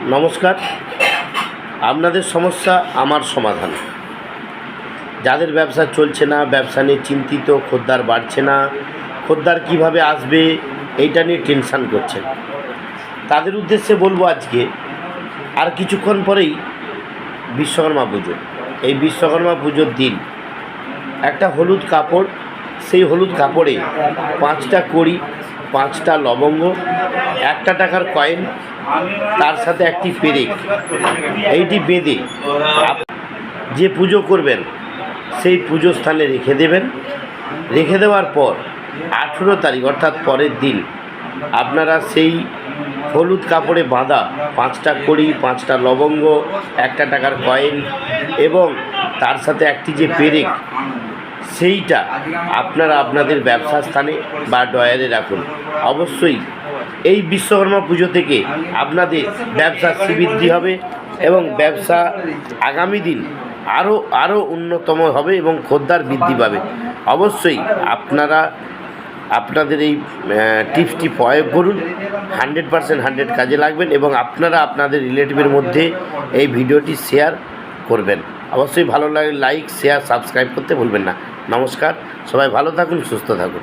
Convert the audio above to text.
নমস্কার। আপনাদের সমস্যা আমার সমাধান। যাদের ব্যবসা চলছে না, ব্যবসা নিয়ে চিন্তিত, খদ্দের বাড়ছে না, খদ্দের কীভাবে আসবে এইটা নিয়ে টেনশান করছেন, তাদের উদ্দেশ্যে বলবো আজকে আর কিছুক্ষণ পরেই বিশ্বকর্মা পুজো। এই বিশ্বকর্মা পুজোর দিন একটা হলুদ কাপড়, সেই হলুদ কাপড়ে 5টা কড়ি, 5টা লবঙ্গ, 1 টাকার কয়েন, তার সাথে একটি পেরেক, এইটি বেঁধে যে পুজো করবেন সেই পুজো স্থানে রেখে দেবেন। রেখে দেওয়ার পর 18 তারিখ অর্থাৎ পরের দিন আপনারা সেই হলুদ কাপড়ে বাঁধা 5টা কড়ি, 5টা লবঙ্গ, 1 টাকার কয়েন এবং তার সাথে একটি যে পেরেক, সেইটা আপনারা আপনাদের ব্যবসা স্থানে বা ডয়ারে রাখুন। অবশ্যই এই বিশ্বকর্মা পুজো থেকে আপনাদের ব্যবসা শ্রীবৃদ্ধি হবে এবং ব্যবসা আগামী দিন আরও উন্নতম হবে এবং খদ্দের বৃদ্ধি পাবে। অবশ্যই আপনারা আপনাদের এই টিপসটি প্রয়োগ করুন। 100% 100 কাজে লাগবেন এবং আপনারা আপনাদের রিলেটিভের মধ্যে এই ভিডিওটি শেয়ার করবেন। অবশ্যই ভালো লাগে লাইক, শেয়ার, সাবস্ক্রাইব করতে ভুলবেন না। নমস্কার, সবাই ভালো থাকুন, সুস্থ থাকুন।